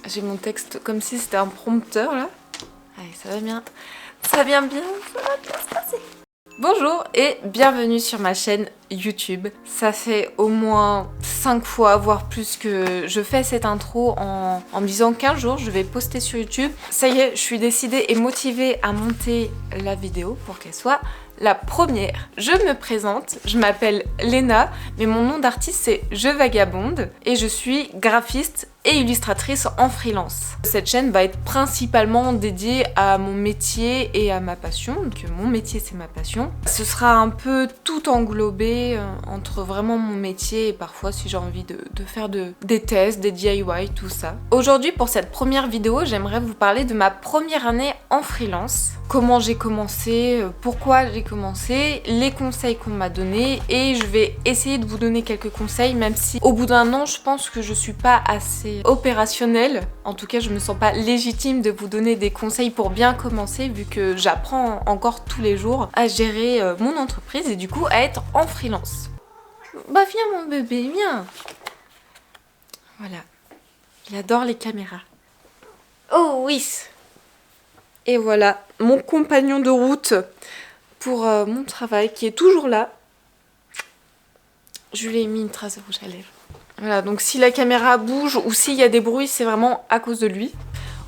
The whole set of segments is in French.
J'ai mon texte comme si c'était un prompteur là. Allez, ça va bien. Ça vient bien, ça va bien se passer. Bonjour et bienvenue sur ma chaîne YouTube. Ça fait au moins 5 fois, voire plus que je fais cette intro en me disant qu'un jour je vais poster sur YouTube. Ça y est, je suis décidée et motivée à monter la vidéo pour qu'elle soit la première. Je me présente, je m'appelle Léna, mais mon nom d'artiste c'est Je Vagabonde et je suis graphiste et illustratrice en freelance. Cette chaîne va être principalement dédiée à mon métier et à ma passion, donc mon métier c'est ma passion. Ce sera un peu tout englobé entre vraiment mon métier et parfois si j'ai envie de faire des tests, des DIY, tout ça. Aujourd'hui pour cette première vidéo, j'aimerais vous parler de ma première année en freelance. Comment j'ai commencé, pourquoi j'ai commencé, les conseils qu'on m'a donnés et je vais essayer de vous donner quelques conseils même si au bout d'un an je pense que je suis pas assez opérationnelle. En tout cas je me sens pas légitime de vous donner des conseils pour bien commencer vu que j'apprends encore tous les jours à gérer mon entreprise et du coup à être en freelance. Bah viens mon bébé, viens. Voilà, il adore les caméras. Oh oui. Et voilà, mon compagnon de route pour mon travail qui est toujours là. Je lui ai mis une trace de rouge à lèvres. Voilà, donc si la caméra bouge ou s'il y a des bruits, c'est vraiment à cause de lui.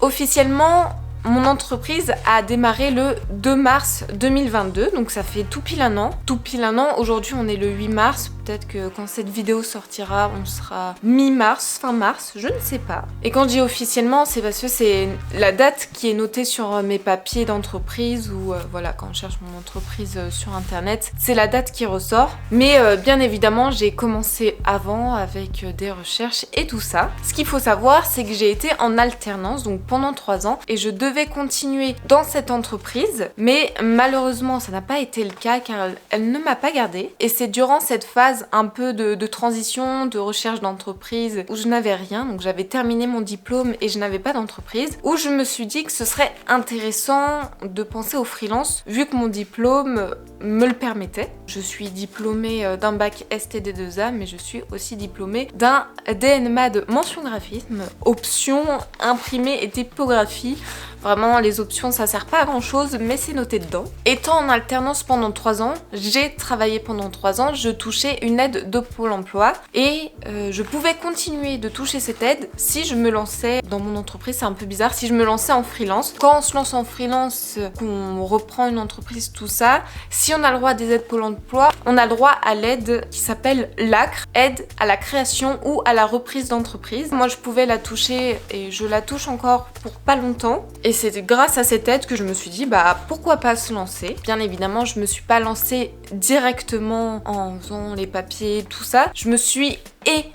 Officiellement, mon entreprise a démarré le 2 mars 2022, donc ça fait tout pile un an. Tout pile un an, aujourd'hui on est le 8 mars, peut-être que quand cette vidéo sortira, on sera mi-mars, fin mars, je ne sais pas. Et quand je dis officiellement, c'est parce que c'est la date qui est notée sur mes papiers d'entreprise ou voilà, quand je cherche mon entreprise sur internet, c'est la date qui ressort. Mais bien évidemment, j'ai commencé avant avec des recherches et tout ça. Ce qu'il faut savoir, c'est que j'ai été en alternance, donc pendant 3 ans, et je devais continuer dans cette entreprise, mais malheureusement ça n'a pas été le cas car elle ne m'a pas gardée et c'est durant cette phase un peu de transition, de recherche d'entreprise où je n'avais rien, donc j'avais terminé mon diplôme et je n'avais pas d'entreprise, où je me suis dit que ce serait intéressant de penser au freelance vu que mon diplôme me le permettait. Je suis diplômée d'un bac STD2A mais je suis aussi diplômée d'un DNMA de mention graphisme, option imprimé et typographie. Vraiment, les options, ça sert pas à grand chose, mais c'est noté dedans. Étant en alternance pendant 3 ans, j'ai travaillé pendant 3 ans, je touchais une aide de Pôle emploi et je pouvais continuer de toucher cette aide si je me lançais dans mon entreprise. C'est un peu bizarre, si je me lançais en freelance. Quand on se lance en freelance, qu'on reprend une entreprise, tout ça, si on a le droit à des aides Pôle emploi, on a le droit à l'aide qui s'appelle l'ACRE, aide à la création ou à la reprise d'entreprise. Moi, je pouvais la toucher et je la touche encore pour pas longtemps. Et c'est grâce à cette aide que je me suis dit, bah pourquoi pas se lancer. Bien évidemment, je me suis pas lancée directement en faisant les papiers, tout ça. Je me suis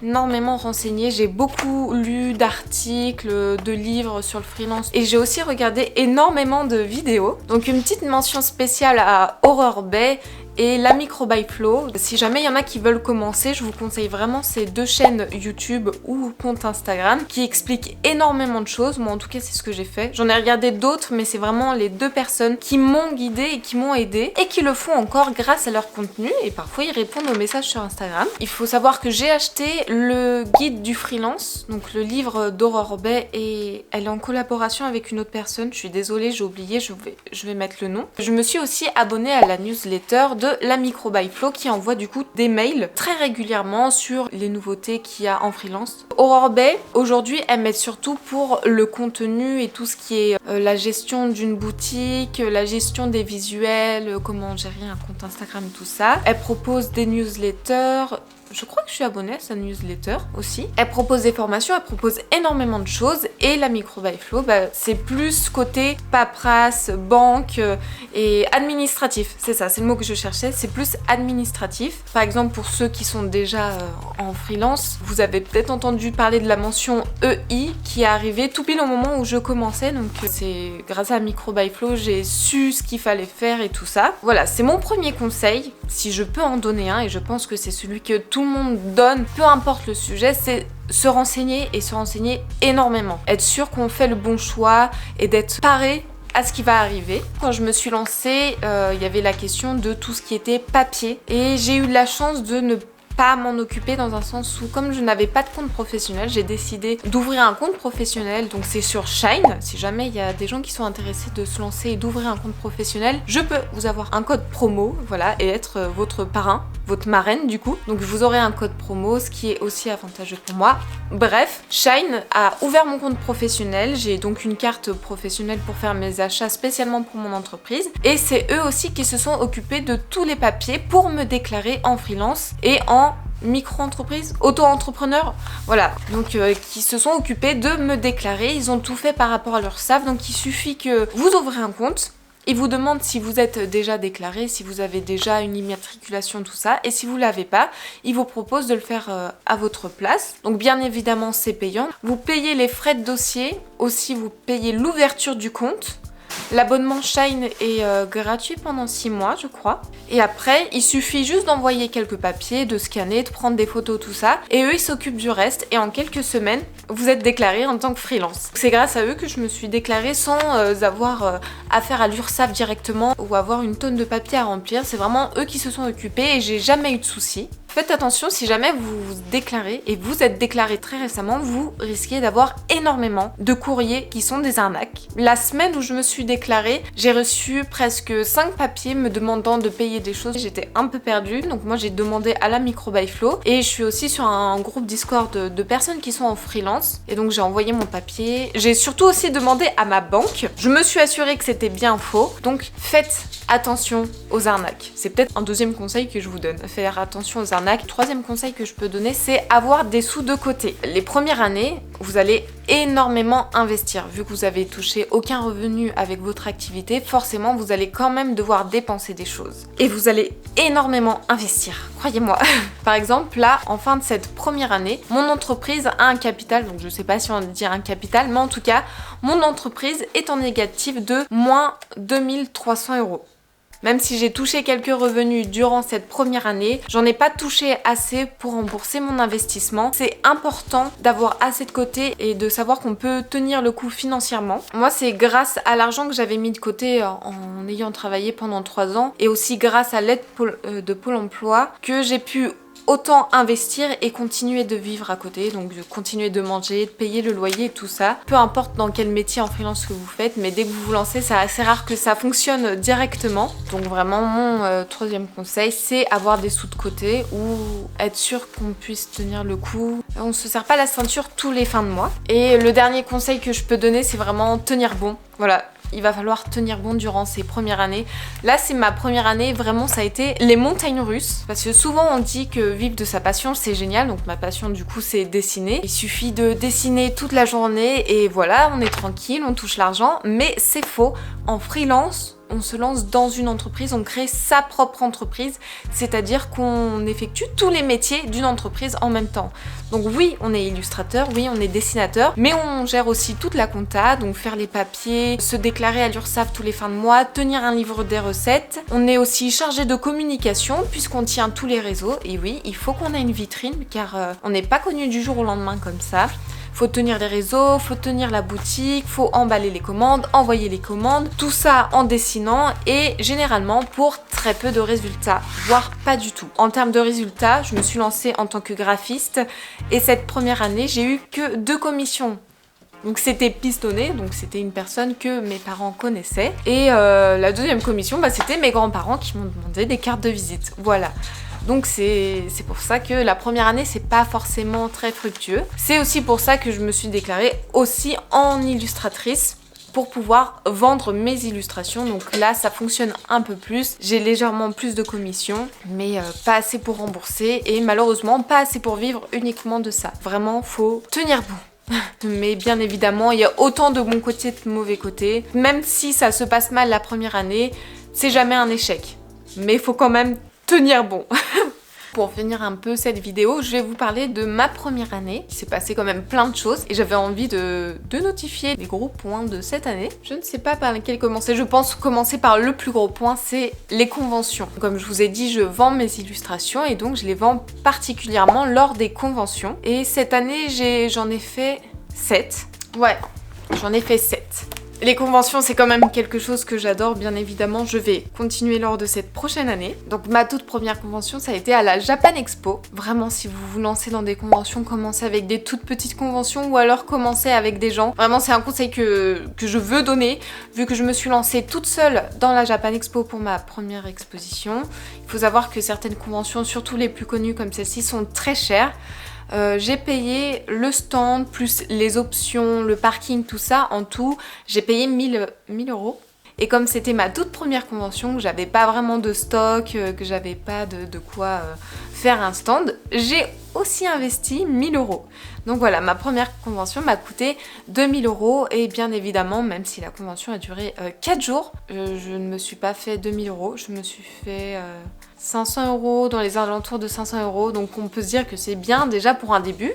énormément renseignée, j'ai beaucoup lu d'articles, de livres sur le freelance et j'ai aussi regardé énormément de vidéos. Donc une petite mention spéciale à Horror Bay et la Micro by Flo. Si jamais il y en a qui veulent commencer, je vous conseille vraiment ces 2 chaînes YouTube ou compte Instagram qui expliquent énormément de choses. Moi en tout cas c'est ce que j'ai fait. J'en ai regardé d'autres mais c'est vraiment les 2 personnes qui m'ont guidée et qui m'ont aidée et qui le font encore grâce à leur contenu et parfois ils répondent aux messages sur Instagram. Il faut savoir que j'ai acheté le guide du freelance, donc le livre d'Aurore Bay et elle est en collaboration avec une autre personne. Je suis désolée, j'ai oublié, je vais mettre le nom. Je me suis aussi abonnée à la newsletter de la Micro by Flo qui envoie du coup des mails très régulièrement sur les nouveautés qu'il y a en freelance. Aurore Bay, aujourd'hui, elle m'aide surtout pour le contenu et tout ce qui est la gestion d'une boutique, la gestion des visuels, comment gérer un compte Instagram, tout ça. Elle propose des newsletters. Je crois que je suis abonnée à sa newsletter aussi. Elle propose des formations, elle propose énormément de choses et la Micro by Flo, bah, c'est plus côté paperasse, banque et administratif. C'est ça, c'est le mot que je cherchais, c'est plus administratif. Par exemple, pour ceux qui sont déjà en freelance, vous avez peut-être entendu parler de la mention EI qui est arrivée tout pile au moment où je commençais. Donc c'est grâce à Micro by Flo, j'ai su ce qu'il fallait faire et tout ça. Voilà, c'est mon premier conseil, si je peux en donner un et je pense que c'est celui que tout le monde donne, peu importe le sujet, c'est se renseigner et se renseigner énormément. Être sûr qu'on fait le bon choix et d'être paré à ce qui va arriver. Quand je me suis lancée, il y avait la question de tout ce qui était papier et j'ai eu la chance de ne pas m'en occuper dans un sens où comme je n'avais pas de compte professionnel, j'ai décidé d'ouvrir un compte professionnel. Donc c'est sur Shine. Si jamais il y a des gens qui sont intéressés de se lancer et d'ouvrir un compte professionnel, je peux vous avoir un code promo, voilà, et être votre parrain, votre marraine du coup. Donc vous aurez un code promo, ce qui est aussi avantageux pour moi. Bref, Shine a ouvert mon compte professionnel. J'ai donc une carte professionnelle pour faire mes achats spécialement pour mon entreprise. Et c'est eux aussi qui se sont occupés de tous les papiers pour me déclarer en freelance et en micro-entreprise, auto-entrepreneur, voilà, donc qui se sont occupés de me déclarer. Ils ont tout fait par rapport à leur SAF, donc il suffit que vous ouvrez un compte. Ils vous demandent si vous êtes déjà déclaré, si vous avez déjà une immatriculation, tout ça. Et si vous ne l'avez pas, ils vous proposent de le faire à votre place. Donc bien évidemment, c'est payant. Vous payez les frais de dossier. Aussi, vous payez l'ouverture du compte. L'abonnement Shine est gratuit pendant 6 mois, je crois. Et après, il suffit juste d'envoyer quelques papiers, de scanner, de prendre des photos, tout ça. Et eux, ils s'occupent du reste. Et en quelques semaines, vous êtes déclaré en tant que freelance. C'est grâce à eux que je me suis déclarée sans avoir affaire à l'URSSAF directement ou avoir une tonne de papiers à remplir. C'est vraiment eux qui se sont occupés et j'ai jamais eu de soucis. Faites attention, si jamais vous vous déclarez et vous êtes déclaré très récemment, vous risquez d'avoir énormément de courriers qui sont des arnaques. La semaine où je me suis déclarée, j'ai reçu presque 5 papiers me demandant de payer des choses. J'étais un peu perdue, donc moi j'ai demandé à la Micro by Flo et je suis aussi sur un groupe Discord de personnes qui sont en freelance et donc j'ai envoyé mon papier. J'ai surtout aussi demandé à ma banque. Je me suis assurée que c'était bien faux, donc faites attention aux arnaques. C'est peut-être un deuxième conseil que je vous donne, faire attention aux arnaques. Troisième conseil que je peux donner, c'est avoir des sous de côté. Les premières années, vous allez énormément investir. Vu que vous avez touché aucun revenu avec votre activité, forcément vous allez quand même devoir dépenser des choses. Et vous allez énormément investir, croyez-moi. Par exemple, là, en fin de cette première année, mon entreprise a un capital, donc je sais pas si on dit un capital, mais en tout cas, mon entreprise est en négatif de moins 2300 €. Même si j'ai touché quelques revenus durant cette première année, j'en ai pas touché assez pour rembourser mon investissement. C'est important d'avoir assez de côté et de savoir qu'on peut tenir le coup financièrement. Moi, c'est grâce à l'argent que j'avais mis de côté en ayant travaillé pendant 3 ans et aussi grâce à l'aide de Pôle emploi que j'ai pu autant investir et continuer de vivre à côté, donc de continuer de manger, de payer le loyer et tout ça. Peu importe dans quel métier en freelance que vous faites, mais dès que vous vous lancez, c'est assez rare que ça fonctionne directement. Donc vraiment, mon troisième conseil, c'est avoir des sous de côté ou être sûr qu'on puisse tenir le coup. On se serre pas la ceinture tous les fins de mois. Et le dernier conseil que je peux donner, c'est vraiment tenir bon. Voilà. Il va falloir tenir bon durant ces premières années. Là, c'est ma première année, vraiment, ça a été les montagnes russes. Parce que souvent, on dit que vivre de sa passion, c'est génial. Donc, ma passion, du coup, c'est dessiner. Il suffit de dessiner toute la journée et voilà, on est tranquille, on touche l'argent. Mais c'est faux. En freelance, on se lance dans une entreprise, on crée sa propre entreprise, c'est-à-dire qu'on effectue tous les métiers d'une entreprise en même temps. Donc oui, on est illustrateur, oui, on est dessinateur, mais on gère aussi toute la compta, donc faire les papiers, se déclarer à l'URSSAF tous les fins de mois, tenir un livre des recettes. On est aussi chargé de communication puisqu'on tient tous les réseaux, et oui, il faut qu'on ait une vitrine car on n'est pas connu du jour au lendemain comme ça. Faut tenir les réseaux, faut tenir la boutique, faut emballer les commandes, envoyer les commandes, tout ça en dessinant et généralement pour très peu de résultats, voire pas du tout. En termes de résultats, je me suis lancée en tant que graphiste et cette première année, j'ai eu que 2 commissions. Donc c'était pistonné, donc c'était une personne que mes parents connaissaient. Et la deuxième commission, c'était mes grands-parents qui m'ont demandé des cartes de visite. Voilà. Donc c'est pour ça que la première année, c'est pas forcément très fructueux. C'est aussi pour ça que je me suis déclarée aussi en illustratrice pour pouvoir vendre mes illustrations. Donc là, ça fonctionne un peu plus. J'ai légèrement plus de commissions, mais pas assez pour rembourser et malheureusement pas assez pour vivre uniquement de ça. Vraiment, faut tenir bon. Mais bien évidemment, il y a autant de bons côtés que de mauvais côtés. Même si ça se passe mal la première année, c'est jamais un échec. Mais il faut quand même tenir bon. Pour finir un peu cette vidéo, je vais vous parler de ma première année. Il s'est passé quand même plein de choses et j'avais envie de notifier les gros points de cette année. Je ne sais pas par lesquels commencer. Je pense commencer par le plus gros point, c'est les conventions. Comme je vous ai dit, je vends mes illustrations et donc je les vends particulièrement lors des conventions. Et cette année, j'en ai fait 7. Ouais, j'en ai fait 7. Les conventions, c'est quand même quelque chose que j'adore, bien évidemment. Je vais continuer lors de cette prochaine année. Donc ma toute première convention, ça a été à la Japan Expo. Vraiment, si vous vous lancez dans des conventions, commencez avec des toutes petites conventions ou alors commencez avec des gens. Vraiment, c'est un conseil que je veux donner, vu que je me suis lancée toute seule dans la Japan Expo pour ma première exposition. Il faut savoir que certaines conventions, surtout les plus connues comme celle-ci, sont très chères. J'ai payé le stand plus les options, le parking, tout ça, en tout, j'ai payé 1000 euros. Et comme c'était ma toute première convention, que j'avais pas vraiment de stock, que j'avais pas de quoi faire un stand, j'ai aussi investi 1000 euros. Donc voilà, ma première convention m'a coûté 2000 euros et bien évidemment, même si la convention a duré 4 jours, je ne me suis pas fait 2000 euros, je me suis fait 500 euros, dans les alentours de 500 euros. Donc on peut se dire que c'est bien déjà pour un début.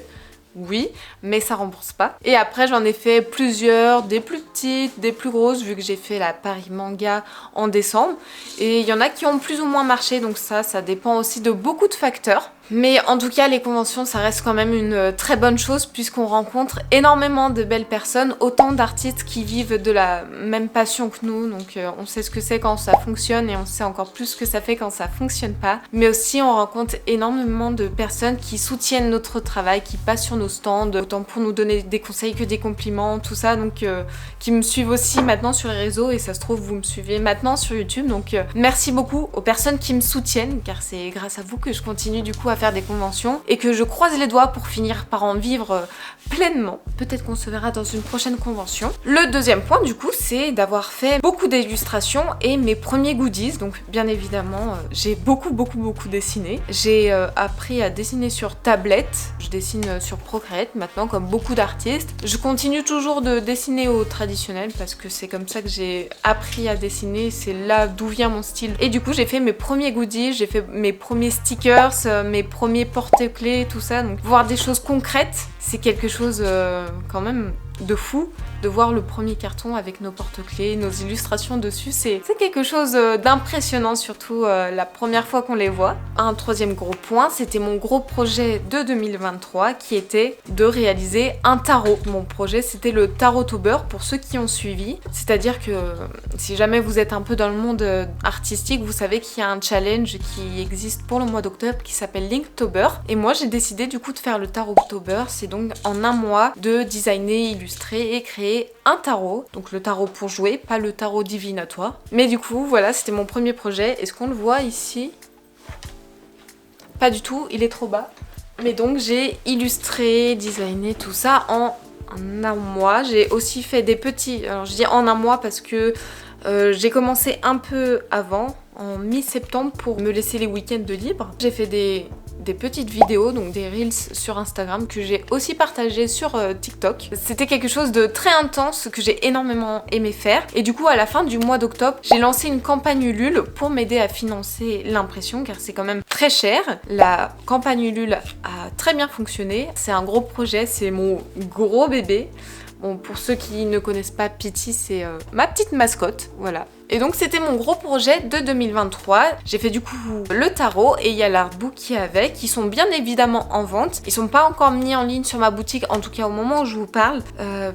Oui, mais ça rembourse pas. Et après j'en ai fait plusieurs, des plus petites, des plus grosses, vu que j'ai fait la Paris Manga en décembre. Et il y en a qui ont plus ou moins marché, donc ça dépend aussi de beaucoup de facteurs. Mais en tout cas, les conventions, ça reste quand même une très bonne chose puisqu'on rencontre énormément de belles personnes, autant d'artistes qui vivent de la même passion que nous. Donc on sait ce que c'est quand ça fonctionne et on sait encore plus ce que ça fait quand ça fonctionne pas. Mais aussi, on rencontre énormément de personnes qui soutiennent notre travail, qui passent sur nos stands, autant pour nous donner des conseils que des compliments, tout ça. Donc qui me suivent aussi maintenant sur les réseaux et ça se trouve, vous me suivez maintenant sur YouTube. Donc merci beaucoup aux personnes qui me soutiennent car c'est grâce à vous que je continue du coup à faire des conventions et que je croise les doigts pour finir par en vivre pleinement. Peut-être qu'on se verra dans une prochaine convention. Le deuxième point du coup, c'est d'avoir fait beaucoup d'illustrations et mes premiers goodies. Donc bien évidemment, j'ai beaucoup dessiné. J'ai appris à dessiner sur tablette. Je dessine sur Procreate maintenant comme beaucoup d'artistes. Je continue toujours de dessiner au traditionnel parce que c'est comme ça que j'ai appris à dessiner. C'est là d'où vient mon style. Et du coup, j'ai fait mes premiers goodies, j'ai fait mes premiers stickers, mes premiers porte-clés, tout ça. Donc voir des choses concrètes, c'est quelque chose quand même de fou de voir le premier carton avec nos porte-clés, nos illustrations dessus. C'est quelque chose d'impressionnant, surtout la première fois qu'on les voit. Un troisième gros point, c'était mon gros projet de 2023 qui était de réaliser un tarot. Mon projet, c'était le Tarot-tober pour ceux qui ont suivi. C'est-à-dire que si jamais vous êtes un peu dans le monde artistique, vous savez qu'il y a un challenge qui existe pour le mois d'octobre qui s'appelle Linktober. Et moi, j'ai décidé du coup de faire le Tarot-tober. C'est donc en un mois de designer, illustrer et créer un tarot, donc le tarot pour jouer, pas le tarot divinatoire. Mais du coup, voilà, c'était mon premier projet. Est-ce qu'on le voit ici? Pas du tout, il est trop bas. Mais donc j'ai illustré, designé tout ça en un mois. J'ai aussi fait des petits... Alors je dis en un mois parce que j'ai commencé un peu avant, en mi-septembre, pour me laisser les week-ends de libre. J'ai fait des petites vidéos, donc des reels sur Instagram que j'ai aussi partagé sur TikTok. C'était quelque chose de très intense que j'ai énormément aimé faire. Et du coup, à la fin du mois d'octobre, j'ai lancé une campagne Ulule pour m'aider à financer l'impression car c'est quand même très cher. La campagne Ulule a très bien fonctionné. C'est un gros projet, c'est mon gros bébé. Bon, pour ceux qui ne connaissent pas Pitty, c'est ma petite mascotte, voilà. Et donc c'était mon gros projet de 2023. J'ai fait du coup le tarot et il y a l'artbook qui est avec, qui sont bien évidemment en vente. Ils sont pas encore mis en ligne sur ma boutique, en tout cas au moment où je vous parle,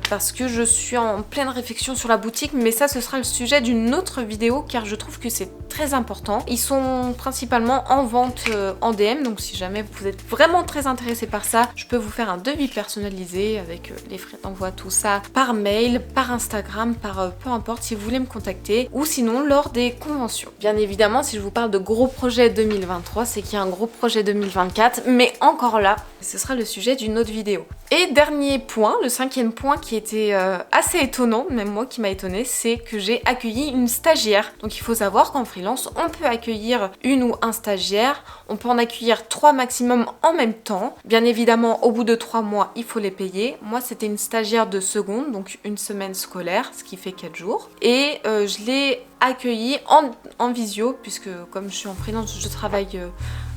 parce que je suis en pleine réflexion sur la boutique, mais ça ce sera le sujet d'une autre vidéo car je trouve que c'est très important. Ils sont principalement en vente en DM, donc si jamais vous êtes vraiment très intéressé par ça, je peux vous faire un devis personnalisé avec les frais d'envoi, tout ça, par mail, par Instagram, par peu importe si vous voulez me contacter, ou sinon lors des conventions. Bien évidemment, si je vous parle de gros projets 2023, c'est qu'il y a un gros projet 2024, mais encore là, ce sera le sujet d'une autre vidéo. Et dernier point, le cinquième point qui était assez étonnant, même moi qui m'a étonné, c'est que j'ai accueilli une stagiaire. Donc il faut savoir qu'en freelance, on peut accueillir une ou un stagiaire, on peut en accueillir 3 maximum en même temps. Bien évidemment, au bout de 3 mois, il faut les payer. Moi, c'était une stagiaire de seconde, donc une semaine scolaire, ce qui fait 4 jours. Et je l'ai accueillie en visio, puisque comme je suis en freelance, je travaille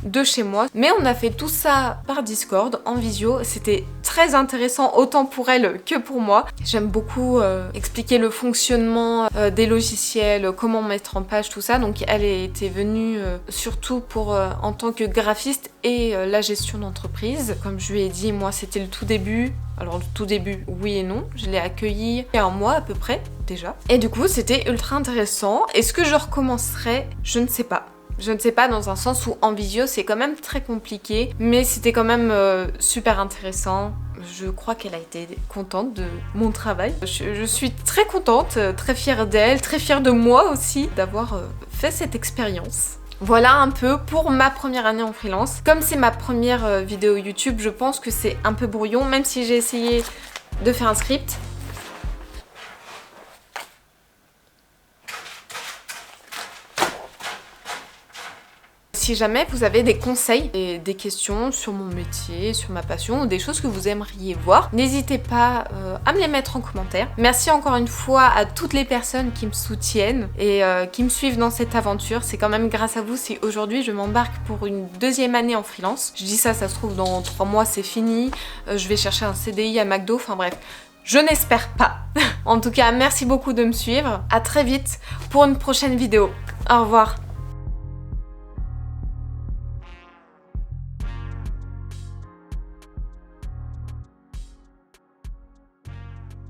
de chez moi. Mais on a fait tout ça par Discord, en visio. C'était très intéressant, autant pour elle que pour moi. J'aime beaucoup expliquer le fonctionnement des logiciels, comment mettre en page, tout ça. Donc elle était venue surtout pour en tant que graphiste et la gestion d'entreprise. Comme je lui ai dit, moi c'était le tout début. Alors le tout début, oui et non. Je l'ai accueillie il y a un mois à peu près, déjà. Et du coup, c'était ultra intéressant. Est-ce que je recommencerai? Je ne sais pas. Je ne sais pas, dans un sens où en visio c'est quand même très compliqué, mais c'était quand même super intéressant. Je crois qu'elle a été contente de mon travail. Je suis très contente, très fière d'elle, très fière de moi aussi d'avoir fait cette expérience. Voilà un peu pour ma première année en freelance. Comme c'est ma première vidéo YouTube, je pense que c'est un peu brouillon, même si j'ai essayé de faire un script. Si jamais vous avez des conseils et des questions sur mon métier, sur ma passion, ou des choses que vous aimeriez voir, n'hésitez pas à me les mettre en commentaire. Merci encore une fois à toutes les personnes qui me soutiennent et qui me suivent dans cette aventure. C'est quand même grâce à vous si aujourd'hui je m'embarque pour une deuxième année en freelance. Je dis ça, ça se trouve dans 3 mois c'est fini, je vais chercher un CDI à McDo, enfin bref. Je n'espère pas. En tout cas, merci beaucoup de me suivre. À très vite pour une prochaine vidéo. Au revoir.